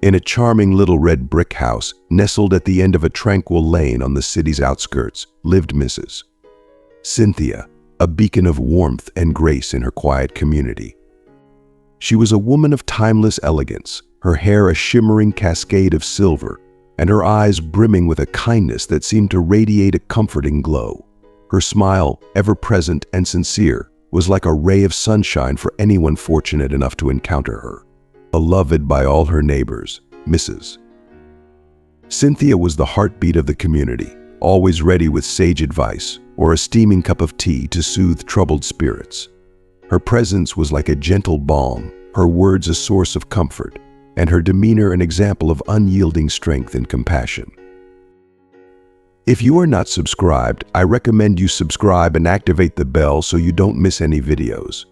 In a charming little red brick house, nestled at the end of a tranquil lane on the city's outskirts, lived Mrs. Cynthia, a beacon of warmth and grace in her quiet community. She was a woman of timeless elegance, her hair a shimmering cascade of silver, and her eyes brimming with a kindness that seemed to radiate a comforting glow. Her smile, ever present and sincere, was like a ray of sunshine for anyone fortunate enough to encounter her. Beloved by all her neighbors, Mrs. Cynthia was the heartbeat of the community, always ready with sage advice or a steaming cup of tea to soothe troubled spirits. Her presence was like a gentle balm, her words a source of comfort, and her demeanor an example of unyielding strength and compassion. If you are not subscribed, I recommend you subscribe and activate the bell so you don't miss any videos.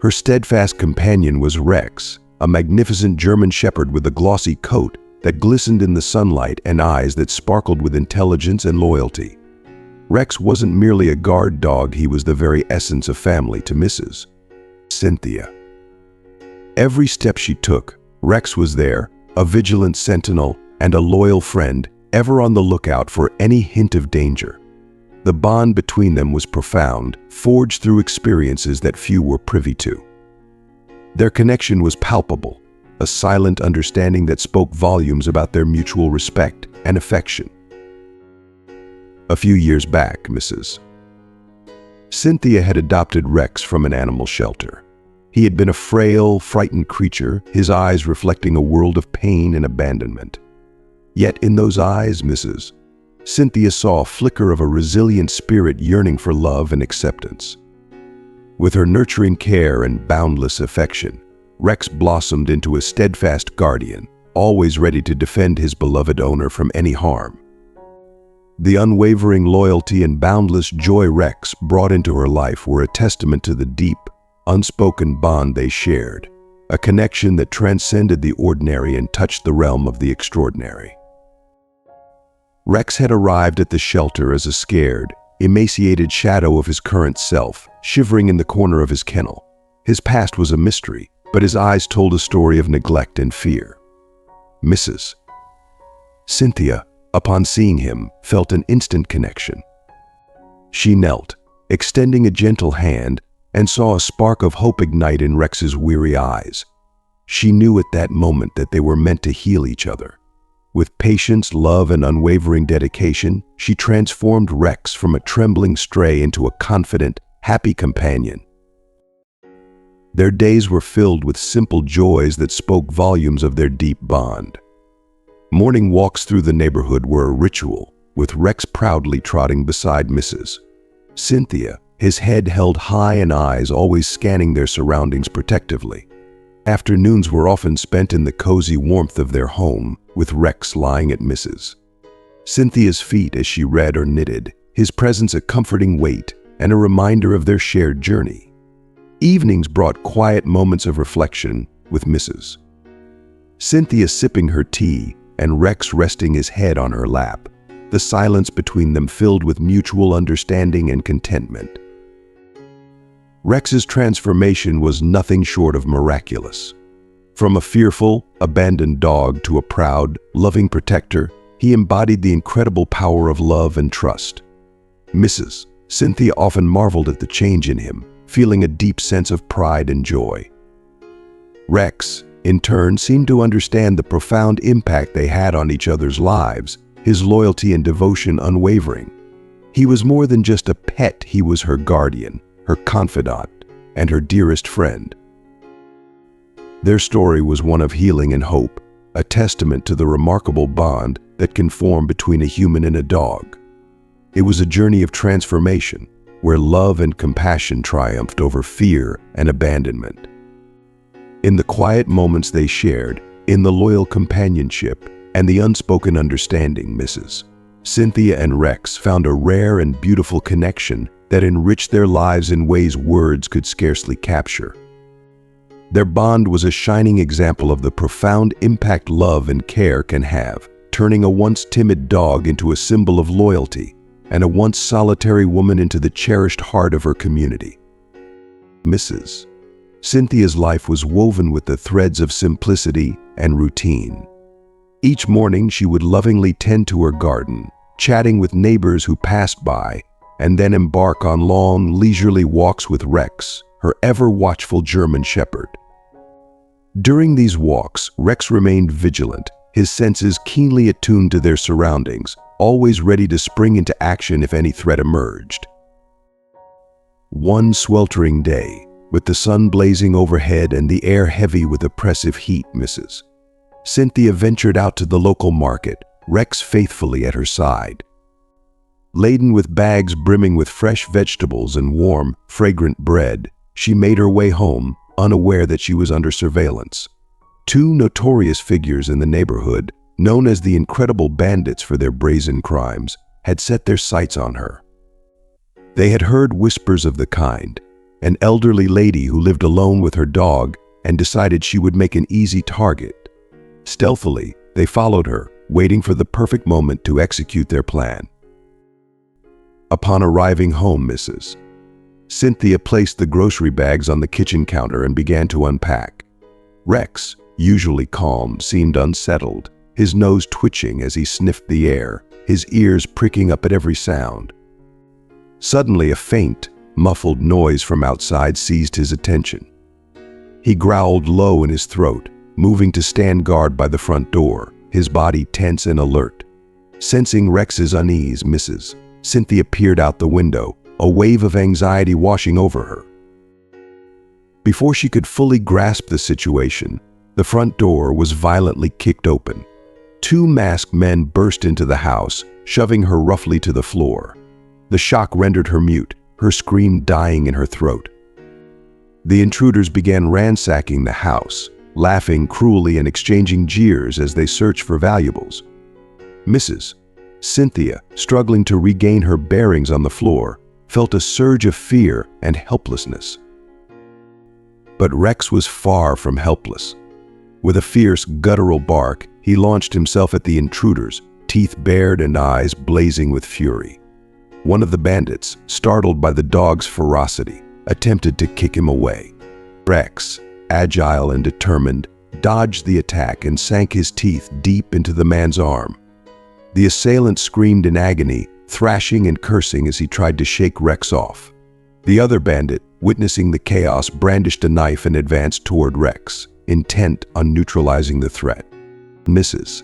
Her steadfast companion was Rex, a magnificent German shepherd with a glossy coat that glistened in the sunlight and eyes that sparkled with intelligence and loyalty. Rex wasn't merely a guard dog, he was the very essence of family to Mrs. Cynthia. Every step she took, Rex was there, a vigilant sentinel and a loyal friend, ever on the lookout for any hint of danger. The bond between them was profound, forged through experiences that few were privy to. Their connection was palpable, a silent understanding that spoke volumes about their mutual respect and affection. A few years back, Mrs. Cynthia had adopted Rex from an animal shelter. He had been a frail, frightened creature, his eyes reflecting a world of pain and abandonment. Yet in those eyes, Mrs. Cynthia saw a flicker of a resilient spirit yearning for love and acceptance. With her nurturing care and boundless affection, Rex blossomed into a steadfast guardian, always ready to defend his beloved owner from any harm. The unwavering loyalty and boundless joy Rex brought into her life were a testament to the deep, unspoken bond they shared, a connection that transcended the ordinary and touched the realm of the extraordinary. Rex had arrived at the shelter as a scared, emaciated shadow of his current self, shivering in the corner of his kennel. His past was a mystery, but his eyes told a story of neglect and fear. Mrs. Cynthia, upon seeing him, felt an instant connection. She knelt, extending a gentle hand, and saw a spark of hope ignite in Rex's weary eyes. She knew at that moment that they were meant to heal each other. With patience, love, and unwavering dedication, she transformed Rex from a trembling stray into a confident, happy companion. Their days were filled with simple joys that spoke volumes of their deep bond. Morning walks through the neighborhood were a ritual, with Rex proudly trotting beside Mrs. Cynthia, his head held high and eyes always scanning their surroundings protectively. Afternoons were often spent in the cozy warmth of their home, with Rex lying at Mrs. Cynthia's feet as she read or knitted, his presence a comforting weight and a reminder of their shared journey. Evenings brought quiet moments of reflection, with Mrs. Cynthia sipping her tea and Rex resting his head on her lap, the silence between them filled with mutual understanding and contentment. Rex's transformation was nothing short of miraculous. From a fearful, abandoned dog to a proud, loving protector, he embodied the incredible power of love and trust. Mrs. Cynthia often marveled at the change in him, feeling a deep sense of pride and joy. Rex, in turn, seemed to understand the profound impact they had on each other's lives, his loyalty and devotion unwavering. He was more than just a pet, he was her guardian, her confidant, and her dearest friend. Their story was one of healing and hope, a testament to the remarkable bond that can form between a human and a dog. It was a journey of transformation, where love and compassion triumphed over fear and abandonment. In the quiet moments they shared, in the loyal companionship, and the unspoken understanding, Mrs. Cynthia and Rex found a rare and beautiful connection that enriched their lives in ways words could scarcely capture. Their bond was a shining example of the profound impact love and care can have, turning a once timid dog into a symbol of loyalty, and a once solitary woman into the cherished heart of her community. Mrs. Cynthia's life was woven with the threads of simplicity and routine. Each morning, she would lovingly tend to her garden, chatting with neighbors who passed by, and then embark on long, leisurely walks with Rex, her ever-watchful German shepherd. During these walks, Rex remained vigilant, his senses keenly attuned to their surroundings, always ready to spring into action if any threat emerged. One sweltering day, with the sun blazing overhead and the air heavy with oppressive heat, Mrs. Cynthia ventured out to the local market, Rex faithfully at her side. Laden with bags brimming with fresh vegetables and warm, fragrant bread, she made her way home, unaware that she was under surveillance. Two notorious figures in the neighborhood, known as the Incredible Bandits for their brazen crimes, had set their sights on her. They had heard whispers of the kind, an elderly lady who lived alone with her dog and decided she would make an easy target. Stealthily, they followed her, waiting for the perfect moment to execute their plan. Upon arriving home, Mrs. Cynthia placed the grocery bags on the kitchen counter and began to unpack. Rex, usually calm, seemed unsettled, his nose twitching as he sniffed the air, his ears pricking up at every sound. Suddenly, a faint, muffled noise from outside seized his attention. He growled low in his throat, moving to stand guard by the front door, his body tense and alert. Sensing Rex's unease, Mrs. Cynthia peered out the window, a wave of anxiety washing over her. Before she could fully grasp the situation, the front door was violently kicked open. Two masked men burst into the house, shoving her roughly to the floor. The shock rendered her mute, her scream dying in her throat. The intruders began ransacking the house, laughing cruelly and exchanging jeers as they searched for valuables. Mrs. Cynthia, struggling to regain her bearings on the floor, felt a surge of fear and helplessness. But Rex was far from helpless. With a fierce, guttural bark, he launched himself at the intruders, teeth bared and eyes blazing with fury. One of the bandits, startled by the dog's ferocity, attempted to kick him away. Rex, agile and determined, dodged the attack and sank his teeth deep into the man's arm. The assailant screamed in agony, thrashing and cursing as he tried to shake Rex off. The other bandit, witnessing the chaos, brandished a knife and advanced toward Rex, intent on neutralizing the threat. Mrs.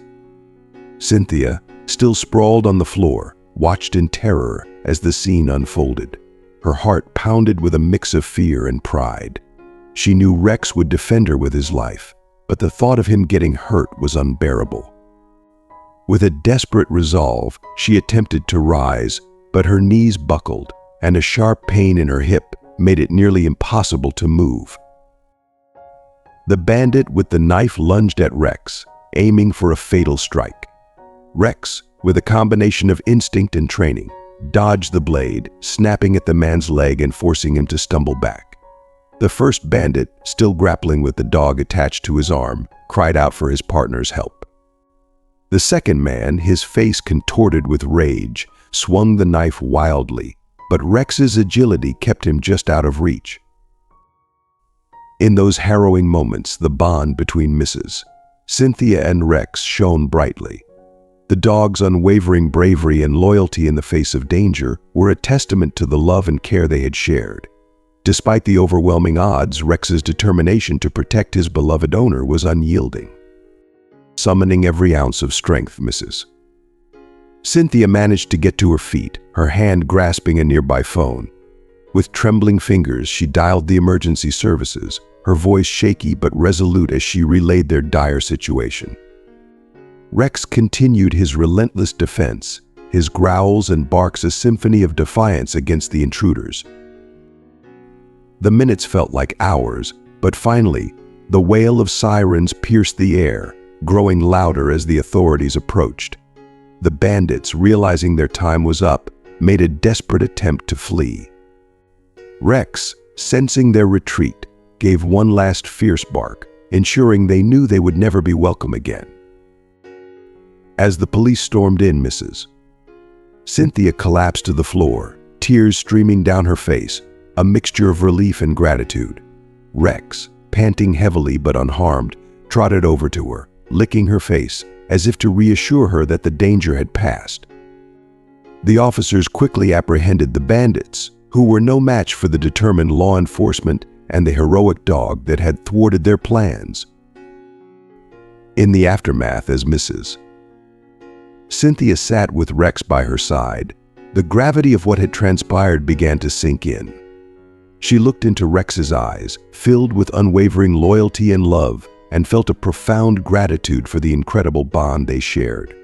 Cynthia, still sprawled on the floor, watched in terror as the scene unfolded. Her heart pounded with a mix of fear and pride. She knew Rex would defend her with his life, but the thought of him getting hurt was unbearable. With a desperate resolve, she attempted to rise, but her knees buckled, and a sharp pain in her hip made it nearly impossible to move. The bandit with the knife lunged at Rex, aiming for a fatal strike. Rex, with a combination of instinct and training, dodged the blade, snapping at the man's leg and forcing him to stumble back. The first bandit, still grappling with the dog attached to his arm, cried out for his partner's help. The second man, his face contorted with rage, swung the knife wildly, but Rex's agility kept him just out of reach. In those harrowing moments, the bond between Mrs. Cynthia and Rex shone brightly. The dog's unwavering bravery and loyalty in the face of danger were a testament to the love and care they had shared. Despite the overwhelming odds, Rex's determination to protect his beloved owner was unyielding. Summoning every ounce of strength, Mrs. Cynthia managed to get to her feet, her hand grasping a nearby phone. With trembling fingers, she dialed the emergency services, her voice shaky but resolute as she relayed their dire situation. Rex continued his relentless defense, his growls and barks a symphony of defiance against the intruders. The minutes felt like hours, but finally, the wail of sirens pierced the air, growing louder as the authorities approached. The bandits, realizing their time was up, made a desperate attempt to flee. Rex, sensing their retreat, gave one last fierce bark, ensuring they knew they would never be welcome again. As the police stormed in, Mrs. Cynthia collapsed to the floor, tears streaming down her face, a mixture of relief and gratitude. Rex, panting heavily but unharmed, trotted over to her, licking her face, as if to reassure her that the danger had passed. The officers quickly apprehended the bandits, who were no match for the determined law enforcement and the heroic dog that had thwarted their plans. In the aftermath, as Mrs. Cynthia sat with Rex by her side, the gravity of what had transpired began to sink in. She looked into Rex's eyes, filled with unwavering loyalty and love, and felt a profound gratitude for the incredible bond they shared.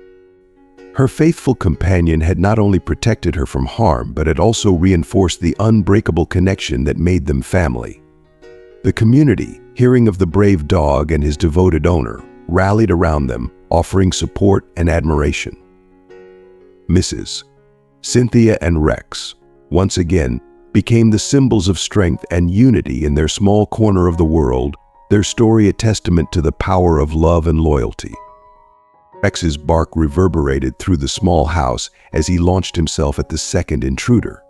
Her faithful companion had not only protected her from harm, but had also reinforced the unbreakable connection that made them family. The community, hearing of the brave dog and his devoted owner, rallied around them, offering support and admiration. Mrs. Cynthia and Rex, once again, became the symbols of strength and unity in their small corner of the world, their story a testament to the power of love and loyalty. Rex's bark reverberated through the small house as he launched himself at the second intruder.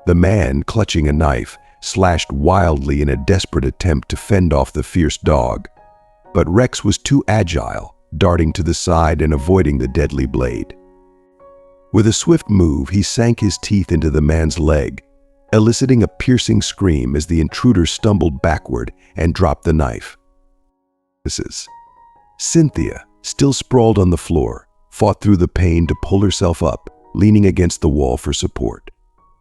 The man, clutching a knife, slashed wildly in a desperate attempt to fend off the fierce dog. But Rex was too agile, darting to the side and avoiding the deadly blade. With a swift move, he sank his teeth into the man's leg, eliciting a piercing scream as the intruder stumbled backward and dropped the knife. Mrs. Cynthia, still sprawled on the floor, fought through the pain to pull herself up, leaning against the wall for support.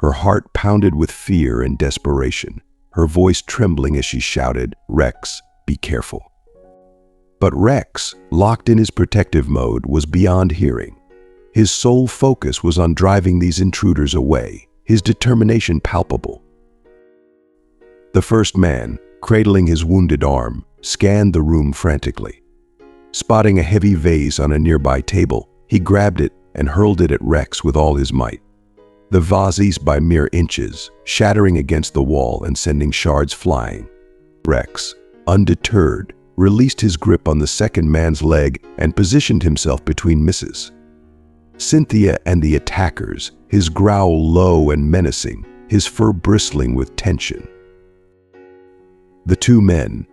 Her heart pounded with fear and desperation, her voice trembling as she shouted, "Rex, be careful." But Rex, locked in his protective mode, was beyond hearing. His sole focus was on driving these intruders away, his determination palpable. The first man, cradling his wounded arm, scanned the room frantically. Spotting a heavy vase on a nearby table, he grabbed it and hurled it at Rex with all his might. The vase eased by mere inches, shattering against the wall and sending shards flying. Rex, undeterred, released his grip on the second man's leg and positioned himself between Mrs. Cynthia and the attackers, his growl low and menacing, his fur bristling with tension. The two men,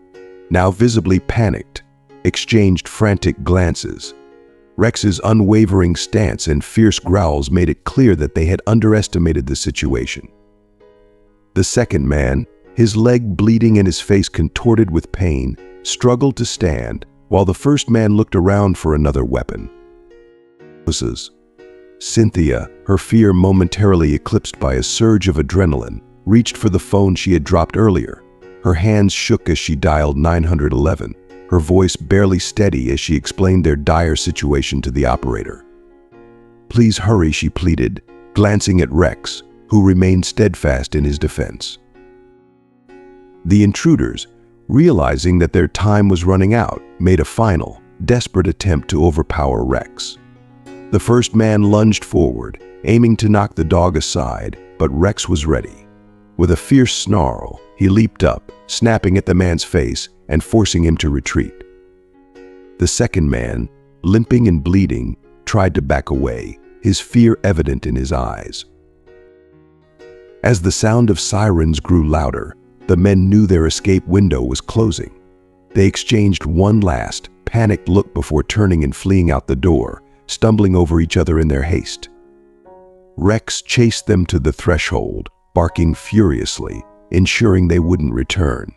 now visibly panicked, exchanged frantic glances. Rex's unwavering stance and fierce growls made it clear that they had underestimated the situation. The second man, his leg bleeding and his face contorted with pain, struggled to stand, while the first man looked around for another weapon. Mrs. Cynthia, her fear momentarily eclipsed by a surge of adrenaline, reached for the phone she had dropped earlier. Her hands shook as she dialed 911, her voice barely steady as she explained their dire situation to the operator. "Please hurry," she pleaded, glancing at Rex, who remained steadfast in his defense. The intruders, realizing that their time was running out, made a final, desperate attempt to overpower Rex. The first man lunged forward, aiming to knock the dog aside, but Rex was ready. With a fierce snarl, he leaped up, snapping at the man's face and forcing him to retreat. The second man, limping and bleeding, tried to back away, his fear evident in his eyes. As the sound of sirens grew louder, the men knew their escape window was closing. They exchanged one last, panicked look before turning and fleeing out the door, stumbling over each other in their haste. Rex chased them to the threshold, barking furiously, ensuring they wouldn't return.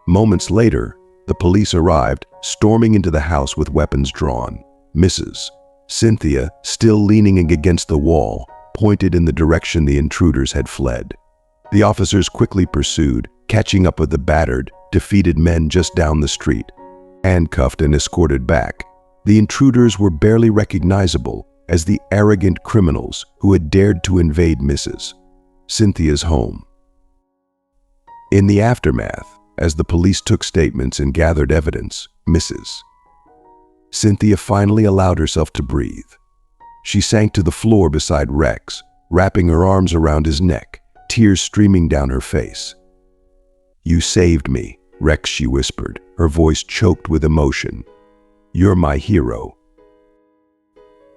Moments later, the police arrived, storming into the house with weapons drawn. Mrs. Cynthia, still leaning against the wall, pointed in the direction the intruders had fled. The officers quickly pursued, catching up with the battered, defeated men just down the street. Handcuffed and escorted back, the intruders were barely recognizable as the arrogant criminals who had dared to invade Mrs. Cynthia's home. In the aftermath, as the police took statements and gathered evidence, Mrs. Cynthia finally allowed herself to breathe. She sank to the floor beside Rex, wrapping her arms around his neck, tears streaming down her face. "You saved me, Rex," she whispered, her voice choked with emotion. "You're my hero."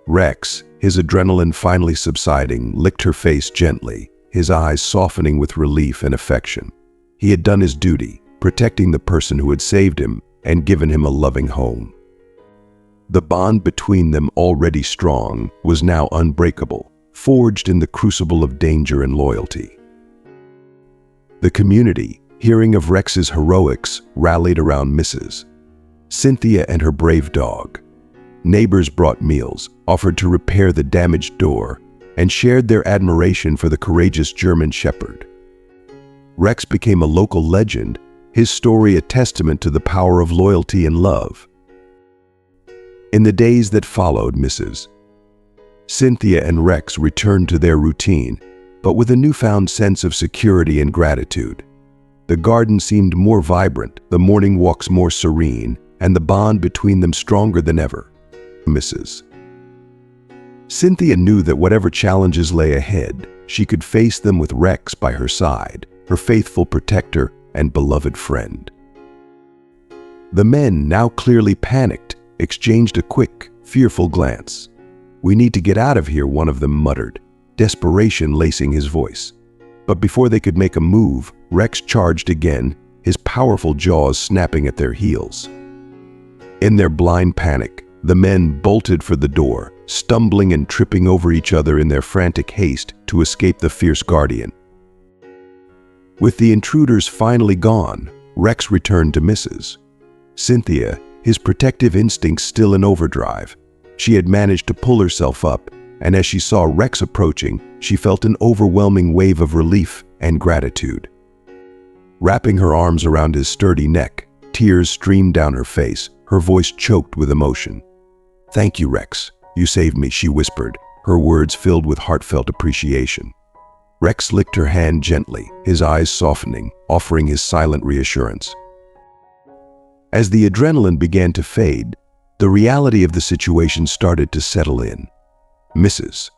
Rex, his adrenaline finally subsiding, licked her face gently, his eyes softening with relief and affection. He had done his duty, protecting the person who had saved him and given him a loving home. The bond between them, already strong, was now unbreakable, forged in the crucible of danger and loyalty. The community, hearing of Rex's heroics, rallied around Mrs. Cynthia and her brave dog. Neighbors brought meals, offered to repair the damaged door, and shared their admiration for the courageous German Shepherd. Rex became a local legend, his story a testament to the power of loyalty and love. In the days that followed, Mrs. Cynthia and Rex returned to their routine, but with a newfound sense of security and gratitude. The garden seemed more vibrant, the morning walks more serene, and the bond between them stronger than ever. Mrs. Cynthia knew that whatever challenges lay ahead, she could face them with Rex by her side, her faithful protector and beloved friend. The men, now clearly panicked, exchanged a quick, fearful glance. "We need to get out of here," one of them muttered, desperation lacing his voice. But before they could make a move, Rex charged again, his powerful jaws snapping at their heels. In their blind panic, the men bolted for the door, stumbling and tripping over each other in their frantic haste to escape the fierce guardian. With the intruders finally gone, Rex returned to Mrs. Cynthia, his protective instincts still in overdrive. She had managed to pull herself up, and as she saw Rex approaching, she felt an overwhelming wave of relief and gratitude. Wrapping her arms around his sturdy neck, tears streamed down her face, her voice choked with emotion. "Thank you, Rex. You saved me," she whispered, her words filled with heartfelt appreciation. Rex licked her hand gently, his eyes softening, offering his silent reassurance. As the adrenaline began to fade, the reality of the situation started to settle in. Mrs.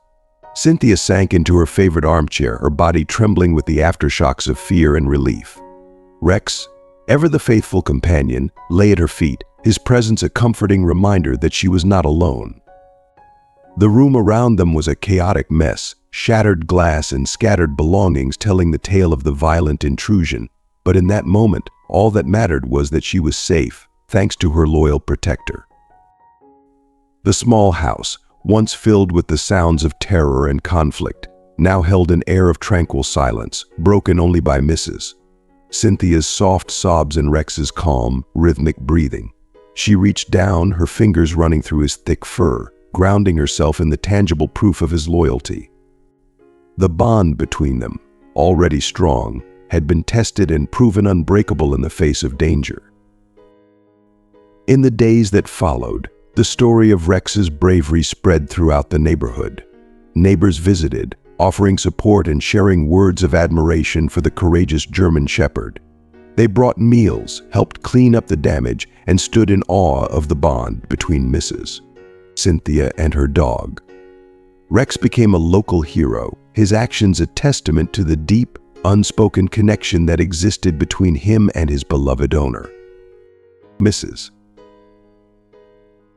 Cynthia sank into her favorite armchair, her body trembling with the aftershocks of fear and relief. Rex, ever the faithful companion, lay at her feet, his presence a comforting reminder that she was not alone. The room around them was a chaotic mess, shattered glass and scattered belongings telling the tale of the violent intrusion. But in that moment, all that mattered was that she was safe, thanks to her loyal protector. The small house, once filled with the sounds of terror and conflict, now held an air of tranquil silence, broken only by Mrs. Cynthia's soft sobs and Rex's calm, rhythmic breathing. She reached down, her fingers running through his thick fur, grounding herself in the tangible proof of his loyalty. The bond between them, already strong, had been tested and proven unbreakable in the face of danger. In the days that followed, the story of Rex's bravery spread throughout the neighborhood. Neighbors visited, offering support and sharing words of admiration for the courageous German Shepherd. They brought meals, helped clean up the damage, and stood in awe of the bond between Mrs. Cynthia and her dog. Rex became a local hero, his actions a testament to the deep, unspoken connection that existed between him and his beloved owner. Mrs.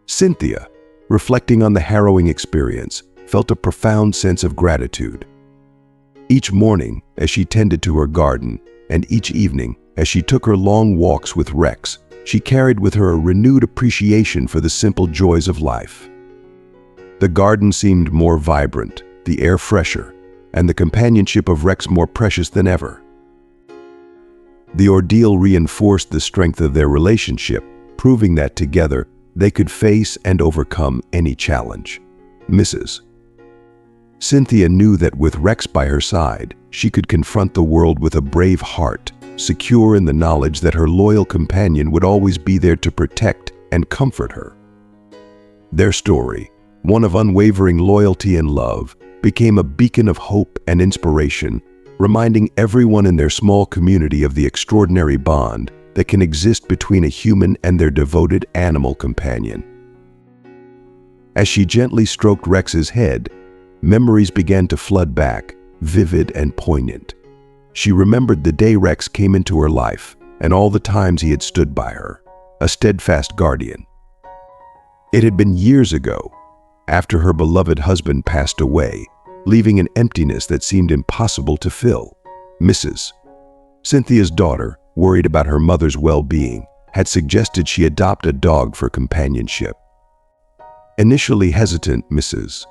Cynthia, reflecting on the harrowing experience, felt a profound sense of gratitude. Each morning, as she tended to her garden, and each evening, as she took her long walks with Rex, she carried with her a renewed appreciation for the simple joys of life. The garden seemed more vibrant, the air fresher, and the companionship of Rex more precious than ever. The ordeal reinforced the strength of their relationship, proving that together they could face and overcome any challenge. Mrs. Cynthia knew that with Rex by her side, she could confront the world with a brave heart, secure in the knowledge that her loyal companion would always be there to protect and comfort her. Their story, one of unwavering loyalty and love, became a beacon of hope and inspiration, reminding everyone in their small community of the extraordinary bond that can exist between a human and their devoted animal companion. As she gently stroked Rex's head, memories began to flood back, vivid and poignant. She remembered the day Rex came into her life and all the times he had stood by her, a steadfast guardian. It had been years ago, after her beloved husband passed away, leaving an emptiness that seemed impossible to fill. Mrs. Cynthia's daughter, worried about her mother's well-being, had suggested she adopt a dog for companionship. Initially hesitant, Mrs.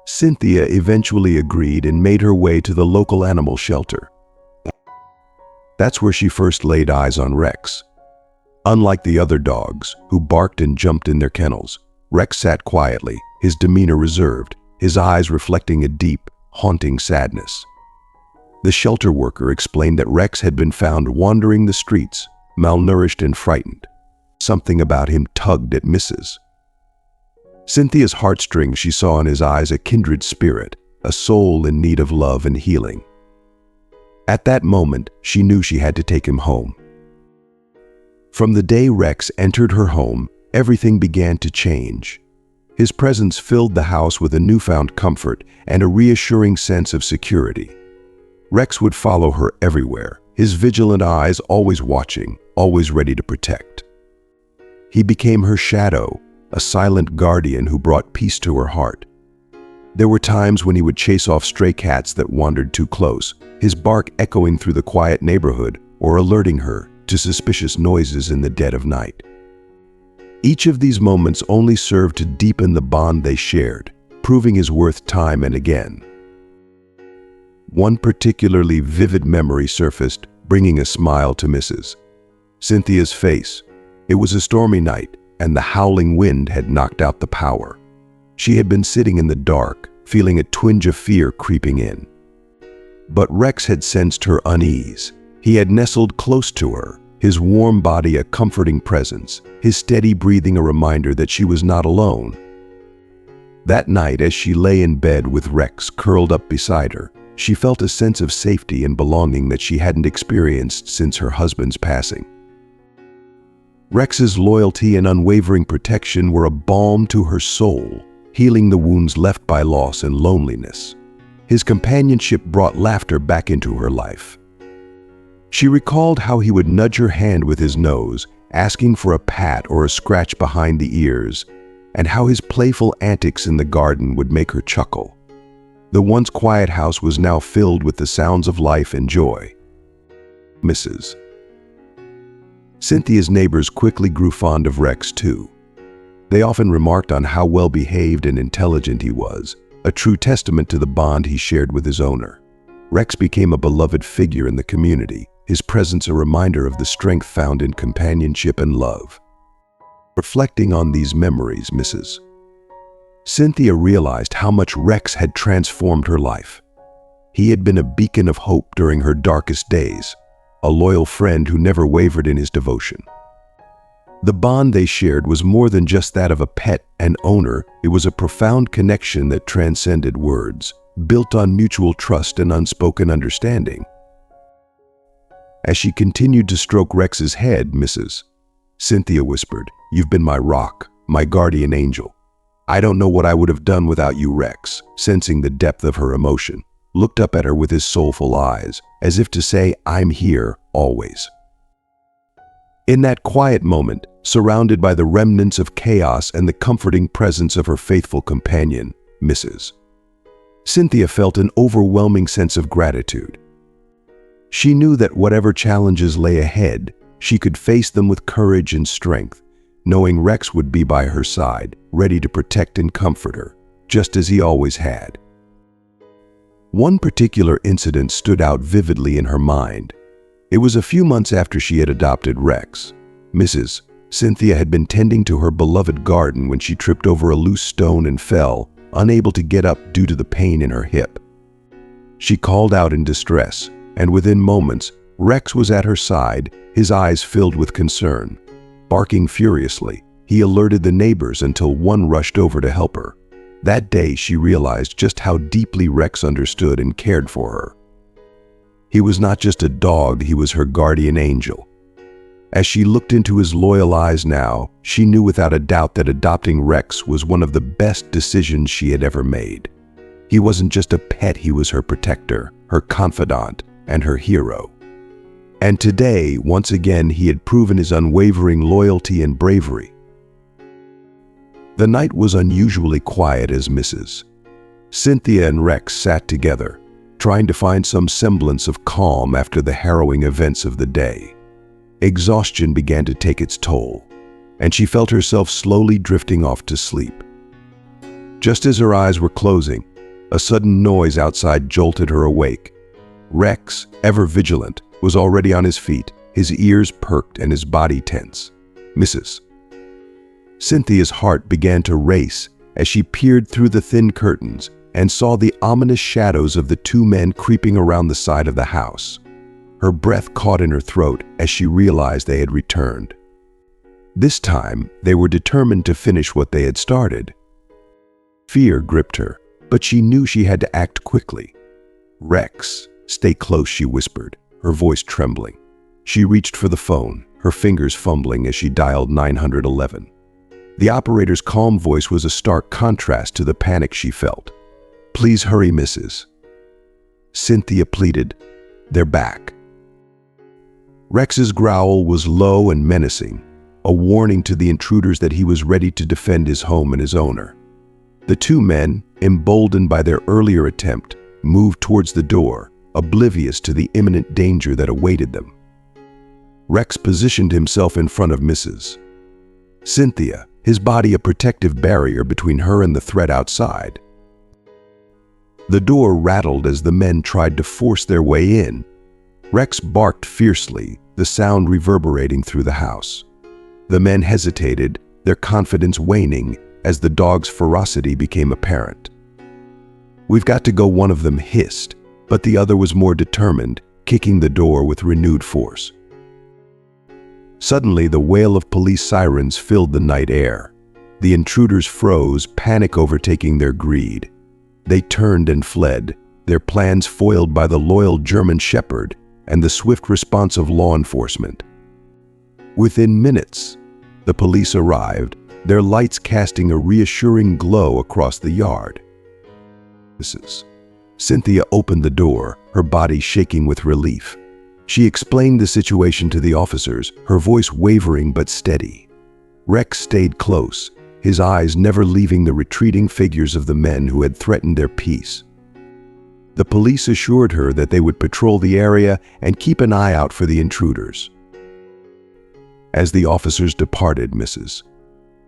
Cynthia eventually agreed and made her way to the local animal shelter. That's where she first laid eyes on Rex. Unlike the other dogs, who barked and jumped in their kennels, Rex sat quietly, his demeanor reserved, his eyes reflecting a deep, haunting sadness. The shelter worker explained that Rex had been found wandering the streets, malnourished and frightened. Something about him tugged at Mrs. Cynthia's heartstrings. She saw in his eyes a kindred spirit, a soul in need of love and healing. At that moment, she knew she had to take him home. From the day Rex entered her home, everything began to change. His presence filled the house with a newfound comfort and a reassuring sense of security. Rex would follow her everywhere, his vigilant eyes always watching, always ready to protect. He became her shadow, a silent guardian who brought peace to her heart. There were times when he would chase off stray cats that wandered too close, his bark echoing through the quiet neighborhood or alerting her to suspicious noises in the dead of night. Each of these moments only served to deepen the bond they shared, proving his worth time and again. One particularly vivid memory surfaced, bringing a smile to Mrs. Cynthia's face. It was a stormy night, and the howling wind had knocked out the power. She had been sitting in the dark, feeling a twinge of fear creeping in. But Rex had sensed her unease. He had nestled close to her, his warm body a comforting presence, his steady breathing a reminder that she was not alone. That night, as she lay in bed with Rex curled up beside her, she felt a sense of safety and belonging that she hadn't experienced since her husband's passing. Rex's loyalty and unwavering protection were a balm to her soul, healing the wounds left by loss and loneliness. His companionship brought laughter back into her life. She recalled how he would nudge her hand with his nose, asking for a pat or a scratch behind the ears, and how his playful antics in the garden would make her chuckle. The once quiet house was now filled with the sounds of life and joy. Mrs. Cynthia's neighbors quickly grew fond of Rex too. They often remarked on how well-behaved and intelligent he was, a true testament to the bond he shared with his owner. Rex became a beloved figure in the community, his presence a reminder of the strength found in companionship and love. Reflecting on these memories, Mrs. Cynthia realized how much Rex had transformed her life. He had been a beacon of hope during her darkest days, a loyal friend who never wavered in his devotion. The bond they shared was more than just that of a pet and owner. It was a profound connection that transcended words, built on mutual trust and unspoken understanding. As she continued to stroke Rex's head, Mrs. Cynthia whispered, "You've been my rock, my guardian angel. I don't know what I would have done without you." Rex, sensing the depth of her emotion, looked up at her with his soulful eyes, as if to say, "I'm here, always." In that quiet moment, surrounded by the remnants of chaos and the comforting presence of her faithful companion, Mrs. Cynthia felt an overwhelming sense of gratitude. She knew that whatever challenges lay ahead, she could face them with courage and strength, knowing Rex would be by her side, ready to protect and comfort her, just as he always had. One particular incident stood out vividly in her mind. It was a few months after she had adopted Rex. Mrs. Cynthia had been tending to her beloved garden when she tripped over a loose stone and fell, unable to get up due to the pain in her hip. She called out in distress, and within moments, Rex was at her side, his eyes filled with concern. Barking furiously, he alerted the neighbors until one rushed over to help her. That day, she realized just how deeply Rex understood and cared for her. He was not just a dog, he was her guardian angel. As she looked into his loyal eyes now, she knew without a doubt that adopting Rex was one of the best decisions she had ever made. He wasn't just a pet, he was her protector, her confidant, and her hero. And today, once again, he had proven his unwavering loyalty and bravery. The night was unusually quiet as Mrs. Cynthia and Rex sat together, trying to find some semblance of calm after the harrowing events of the day. Exhaustion began to take its toll, and she felt herself slowly drifting off to sleep. Just as her eyes were closing, a sudden noise outside jolted her awake. Rex, ever vigilant, was already on his feet, his ears perked and his body tense. "Mrs." Cynthia's heart began to race as she peered through the thin curtains and saw the ominous shadows of the two men creeping around the side of the house. Her breath caught in her throat as she realized they had returned. This time, they were determined to finish what they had started. Fear gripped her, but she knew she had to act quickly. "Rex, stay close," she whispered, her voice trembling. She reached for the phone, her fingers fumbling as she dialed 911. The operator's calm voice was a stark contrast to the panic she felt. "Please hurry, Mrs." Cynthia pleaded. "They're back." Rex's growl was low and menacing, a warning to the intruders that he was ready to defend his home and his owner. The two men, emboldened by their earlier attempt, moved towards the door, oblivious to the imminent danger that awaited them. Rex positioned himself in front of Mrs. Cynthia, his body a protective barrier between her and the threat outside. The door rattled as the men tried to force their way in. Rex barked fiercely, the sound reverberating through the house. The men hesitated, their confidence waning as the dog's ferocity became apparent. "We've got to go," one of them hissed, but the other was more determined, kicking the door with renewed force. Suddenly, the wail of police sirens filled the night air. The intruders froze, panic overtaking their greed. They turned and fled, their plans foiled by the loyal German shepherd and the swift response of law enforcement. Within minutes, the police arrived, their lights casting a reassuring glow across the yard. Cynthia opened the door, her body shaking with relief. She explained the situation to the officers, her voice wavering but steady. Rex stayed close, his eyes never leaving the retreating figures of the men who had threatened their peace. The police assured her that they would patrol the area and keep an eye out for the intruders. As the officers departed, Mrs.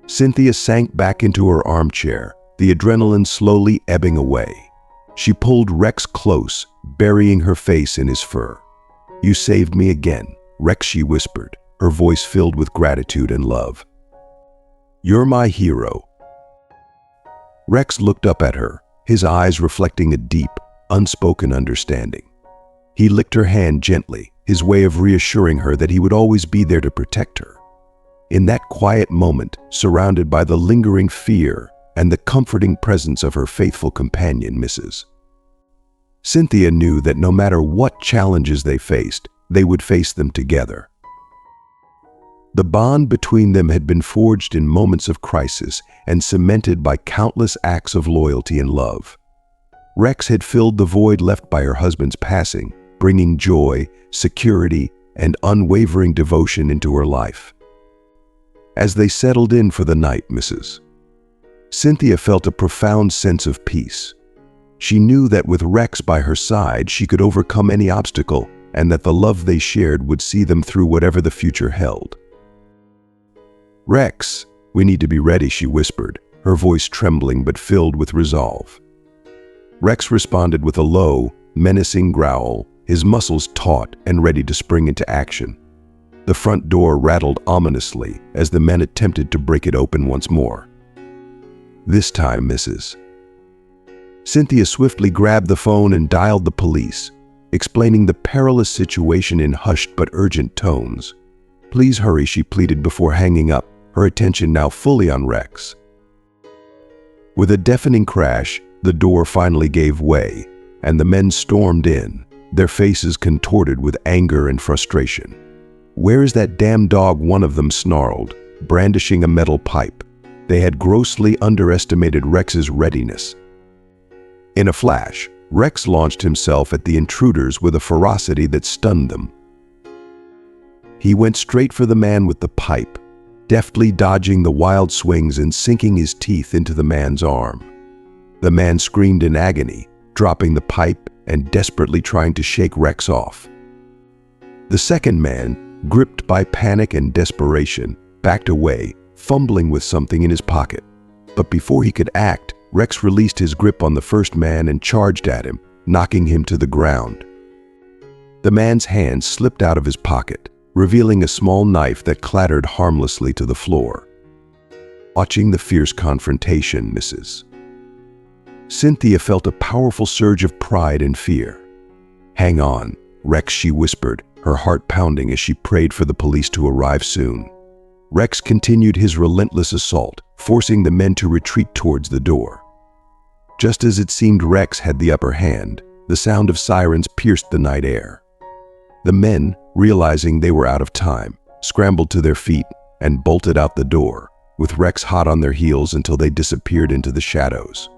Cynthia sank back into her armchair, the adrenaline slowly ebbing away. She pulled Rex close, burying her face in his fur. "You saved me again, Rex," she whispered, her voice filled with gratitude and love. "You're my hero." Rex looked up at her, his eyes reflecting a deep, unspoken understanding. He licked her hand gently, his way of reassuring her that he would always be there to protect her. In that quiet moment, surrounded by the lingering fear and the comforting presence of her faithful companion, Mrs. Cynthia knew that no matter what challenges they faced, they would face them together. The bond between them had been forged in moments of crisis and cemented by countless acts of loyalty and love. Rex had filled the void left by her husband's passing, bringing joy, security, and unwavering devotion into her life. As they settled in for the night, Mrs. Cynthia felt a profound sense of peace. She knew that with Rex by her side, she could overcome any obstacle, and that the love they shared would see them through whatever the future held. "Rex, we need to be ready," she whispered, her voice trembling but filled with resolve. Rex responded with a low, menacing growl, his muscles taut and ready to spring into action. The front door rattled ominously as the men attempted to break it open once more. This time, Mrs. Cynthia swiftly grabbed the phone and dialed the police, explaining the perilous situation in hushed but urgent tones. "Please hurry," she pleaded before hanging up, her attention now fully on Rex. With a deafening crash, the door finally gave way, and the men stormed in, their faces contorted with anger and frustration. "Where is that damn dog?" one of them snarled, brandishing a metal pipe. They had grossly underestimated Rex's readiness. In a flash, Rex launched himself at the intruders with a ferocity that stunned them. He went straight for the man with the pipe, deftly dodging the wild swings and sinking his teeth into the man's arm. The man screamed in agony, dropping the pipe and desperately trying to shake Rex off. The second man, gripped by panic and desperation, backed away, fumbling with something in his pocket. But before he could act, Rex released his grip on the first man and charged at him, knocking him to the ground. The man's hand slipped out of his pocket, revealing a small knife that clattered harmlessly to the floor. Watching the fierce confrontation, Cynthia felt a powerful surge of pride and fear. "Hang on, Rex," she whispered, her heart pounding as she prayed for the police to arrive soon. Rex continued his relentless assault, forcing the men to retreat towards the door. Just as it seemed Rex had the upper hand, the sound of sirens pierced the night air. The men, realizing they were out of time, scrambled to their feet and bolted out the door, with Rex hot on their heels until they disappeared into the shadows.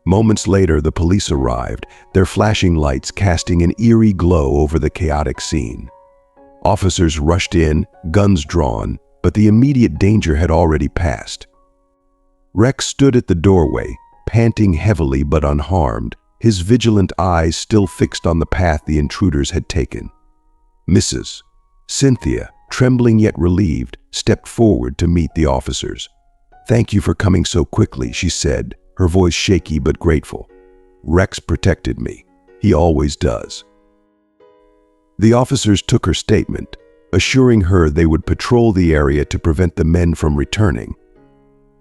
Moments later, the police arrived, their flashing lights casting an eerie glow over the chaotic scene. Officers rushed in, guns drawn, but the immediate danger had already passed. Rex stood at the doorway, panting heavily but unharmed, his vigilant eyes still fixed on the path the intruders had taken. Mrs. Cynthia, trembling yet relieved, stepped forward to meet the officers. "Thank you for coming so quickly," she said, her voice shaky but grateful. "Rex protected me. He always does." The officers took her statement, assuring her they would patrol the area to prevent the men from returning.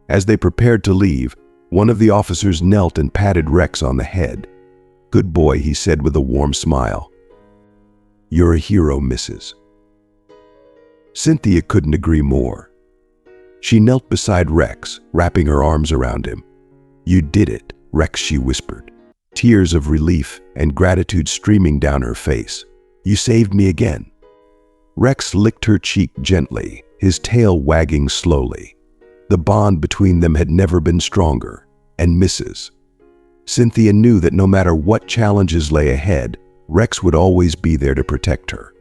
As they prepared to leave, one of the officers knelt and patted Rex on the head. "Good boy," he said with a warm smile. "You're a hero, Mrs." Cynthia couldn't agree more. She knelt beside Rex, wrapping her arms around him. "You did it, Rex," she whispered, tears of relief and gratitude streaming down her face. "You saved me again." Rex licked her cheek gently, his tail wagging slowly. The bond between them had never been stronger, and Mrs. Cynthia knew that no matter what challenges lay ahead, Rex would always be there to protect her.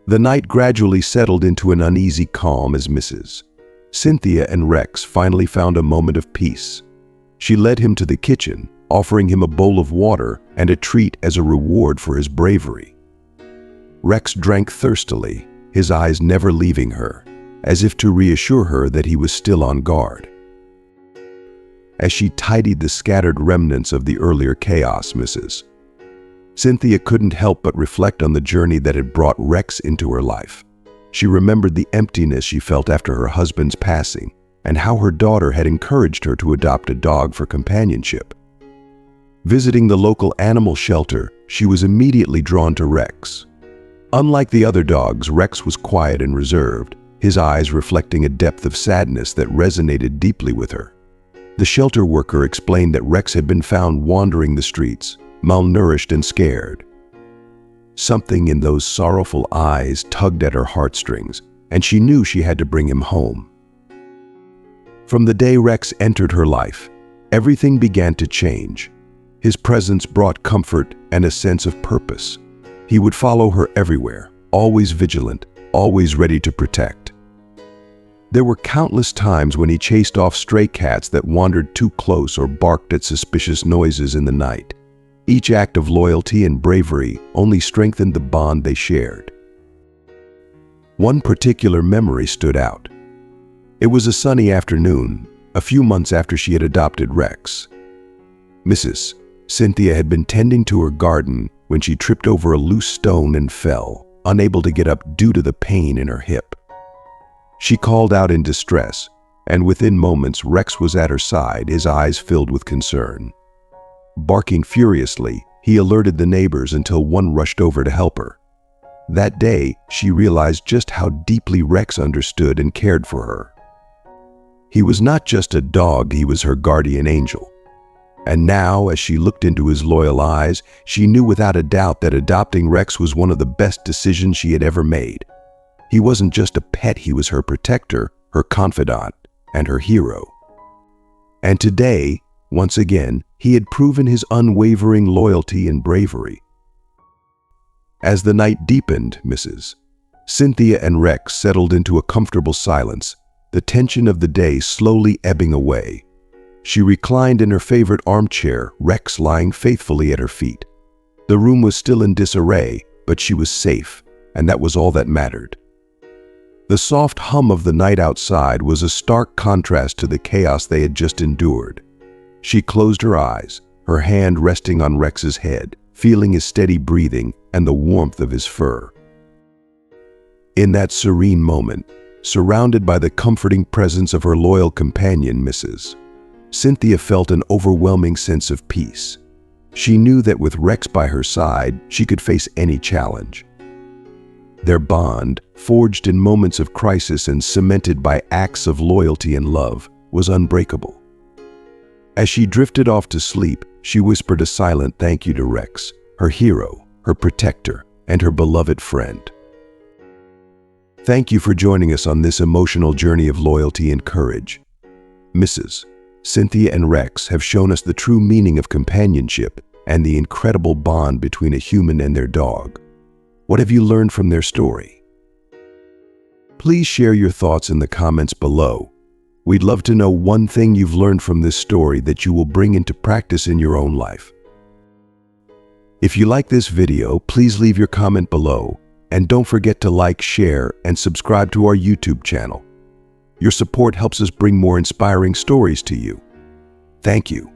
The night gradually settled into an uneasy calm as Mrs. Cynthia and Rex finally found a moment of peace. She led him to the kitchen, offering him a bowl of water and a treat as a reward for his bravery. Rex drank thirstily, his eyes never leaving her, as if to reassure her that he was still on guard. As she tidied the scattered remnants of the earlier chaos, Mrs. Cynthia couldn't help but reflect on the journey that had brought Rex into her life. She remembered the emptiness she felt after her husband's passing, and how her daughter had encouraged her to adopt a dog for companionship. Visiting the local animal shelter, she was immediately drawn to Rex. Unlike the other dogs, Rex was quiet and reserved, his eyes reflecting a depth of sadness that resonated deeply with her. The shelter worker explained that Rex had been found wandering the streets, malnourished and scared. Something in those sorrowful eyes tugged at her heartstrings, and she knew she had to bring him home. From the day Rex entered her life, everything began to change. His presence brought comfort and a sense of purpose. He would follow her everywhere, always vigilant, always ready to protect. There were countless times when he chased off stray cats that wandered too close or barked at suspicious noises in the night. Each act of loyalty and bravery only strengthened the bond they shared. One particular memory stood out. It was a sunny afternoon, a few months after she had adopted Rex. Mrs. Cynthia had been tending to her garden when she tripped over a loose stone and fell, unable to get up due to the pain in her hip. She called out in distress, and within moments Rex was at her side, his eyes filled with concern. Barking furiously, he alerted the neighbors until one rushed over to help her. That day, she realized just how deeply Rex understood and cared for her. He was not just a dog, he was her guardian angel. And now, as she looked into his loyal eyes, she knew without a doubt that adopting Rex was one of the best decisions she had ever made. He wasn't just a pet, he was her protector, her confidant, and her hero. And today, once again, he had proven his unwavering loyalty and bravery. As the night deepened, Mrs. Cynthia and Rex settled into a comfortable silence, the tension of the day slowly ebbing away. She reclined in her favorite armchair, Rex lying faithfully at her feet. The room was still in disarray, but she was safe, and that was all that mattered. The soft hum of the night outside was a stark contrast to the chaos they had just endured. She closed her eyes, her hand resting on Rex's head, feeling his steady breathing and the warmth of his fur. In that serene moment, surrounded by the comforting presence of her loyal companion, Cynthia felt an overwhelming sense of peace. She knew that with Rex by her side, she could face any challenge. Their bond, forged in moments of crisis and cemented by acts of loyalty and love, was unbreakable. As she drifted off to sleep, she whispered a silent thank you to Rex, her hero, her protector, and her beloved friend. Thank you for joining us on this emotional journey of loyalty and courage. Cynthia and Rex have shown us the true meaning of companionship and the incredible bond between a human and their dog. What have you learned from their story? Please share your thoughts in the comments below. We'd love to know one thing you've learned from this story that you will bring into practice in your own life. If you like this video, please leave your comment below, and don't forget to like, share, and subscribe to our YouTube channel. Your support helps us bring more inspiring stories to you. Thank you.